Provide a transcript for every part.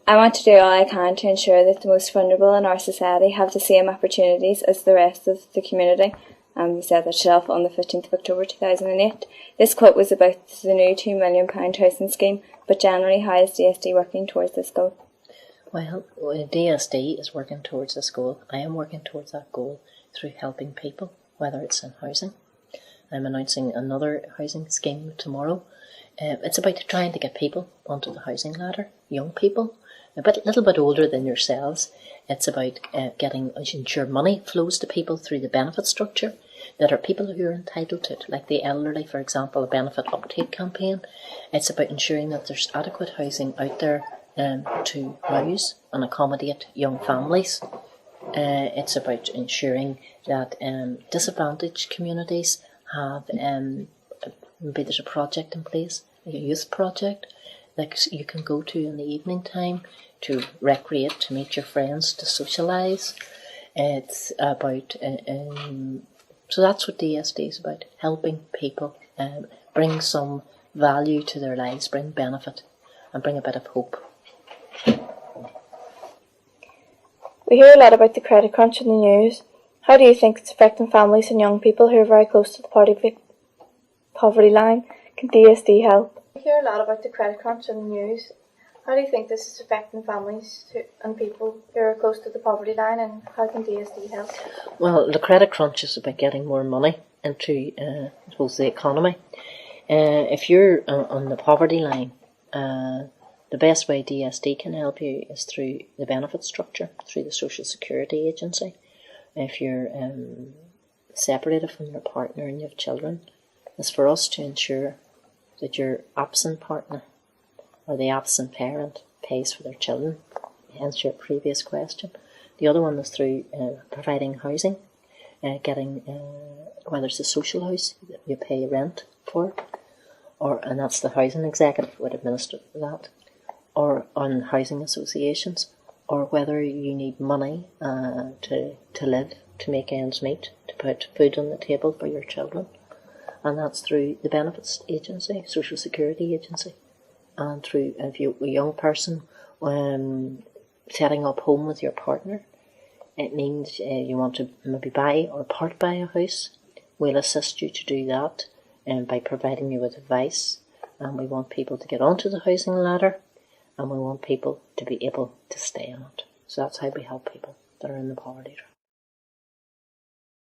I want to do all I can to ensure that the most vulnerable in our society have the same opportunities as the rest of the community. You said that yourself on the 15th of October 2008. This quote was about the new £2 million housing scheme, but generally how is DSD working towards this goal? Well, DSD is working towards this goal. I am working towards that goal through helping people, whether it's in housing. I'm announcing another housing scheme tomorrow. It's about trying to get people onto the housing ladder, young people, a little bit older than yourselves. It's about ensure money flows to people through the benefit structure that are people who are entitled to it, like the elderly, for example, a benefit uptake campaign. It's about ensuring that there's adequate housing out there to house and accommodate young families. It's about ensuring that disadvantaged communities have, maybe there's a project in place, a youth project that you can go to in the evening time to recreate, to meet your friends, to socialise. It's about, so that's what DSD is about, helping people bring some value to their lives, bring benefit and bring a bit of hope. We hear a lot about the credit crunch in the news. How do you think it's affecting families and young people who are very close to the poverty line? Can DSD help? We hear a lot about the credit crunch in the news. How do you think this is affecting families and people who are close to the poverty line, and how can DSD help? Well, the credit crunch is about getting more money into, I suppose, the economy. If you're on the poverty line, the best way DSD can help you is through the benefit structure, through the Social Security Agency. If you're separated from your partner and you have children, it's for us to ensure that your absent partner or the absent parent pays for their children, hence your previous question. The other one is through providing housing, getting, whether it's a social house that you pay rent for, and that's the housing executive would administer that, or on housing associations, or whether you need money to live, to make ends meet, to put food on the table for your children. And that's through the benefits agency, Social Security Agency. And through, if you're a young person, setting up home with your partner, it means you want to maybe buy or part buy a house. We'll assist you to do that by providing you with advice. And we want people to get onto the housing ladder, and we want people to be able to stay on it. So that's how we help people that are in the poverty trap.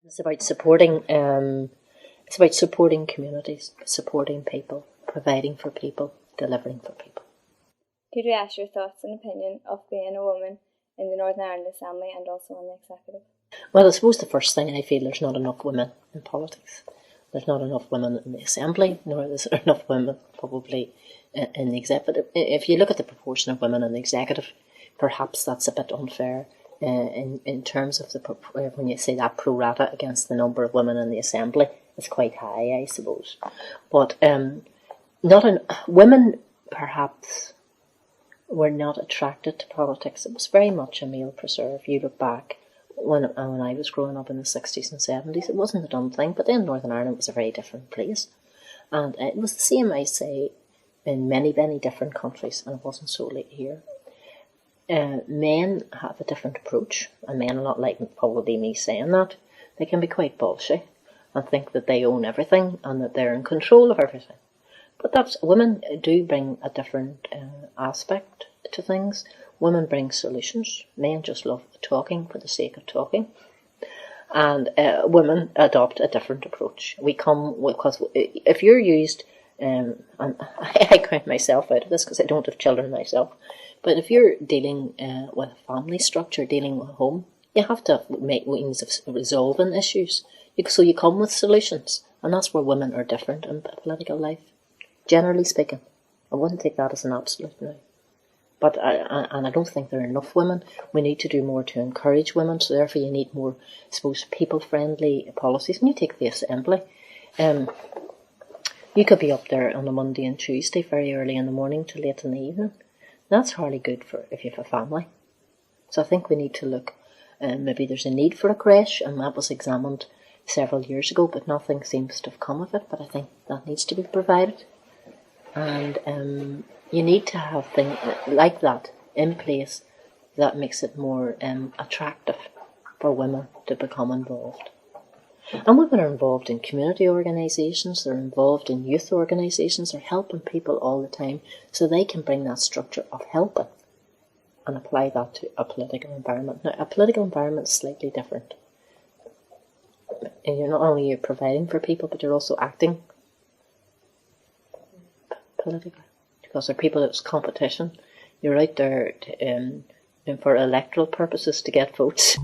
It's about supporting. It's about supporting communities, supporting people, providing for people, delivering for people. Could we ask your thoughts and opinion of being a woman in the Northern Ireland Assembly and also on the executive? Well, I suppose the first thing I feel, there's not enough women in politics. There's not enough women in the Assembly, nor is there enough women probably in the executive. If you look at the proportion of women in the executive, perhaps that's a bit unfair in terms of when you say that pro rata against the number of women in the Assembly. It's quite high, I suppose. But women perhaps were not attracted to politics. It was very much a male preserve. You look back when I was growing up in the 60s and 70s, it wasn't a done thing, but then Northern Ireland was a very different place. And it was the same, I say, in many, many different countries, and it wasn't solely here. Men have a different approach, and men are not like probably me saying that. They can be quite bolshy and think that they own everything and that they're in control of everything. But women do bring a different aspect to things. Women bring solutions. Men just love talking for the sake of talking. And women adopt a different approach. Because if you're used, and I count myself out of this because I don't have children myself, but if you're dealing with a family structure, dealing with a home, you have to make means of resolving issues. So you come with solutions, and that's where women are different in political life. Generally speaking, I wouldn't take that as an absolute no. But I don't think there are enough women. We need to do more to encourage women, so therefore you need more, I suppose, people-friendly policies. When you take the Assembly, you could be up there on a Monday and Tuesday, very early in the morning to late in the evening. That's hardly good for if you have a family. So I think we need to look, maybe there's a need for a creche, and that was examined several years ago, but nothing seems to have come of it. But I think that needs to be provided. And you need to have things like that in place that makes it more attractive for women to become involved. And women are involved in community organisations, they're involved in youth organisations, they're helping people all the time, so they can bring that structure of helping and apply that to a political environment. Now, a political environment is slightly different. And you're not only providing for people, but you're also acting politically. Because there are people that's competition. You're out there for electoral purposes to get votes.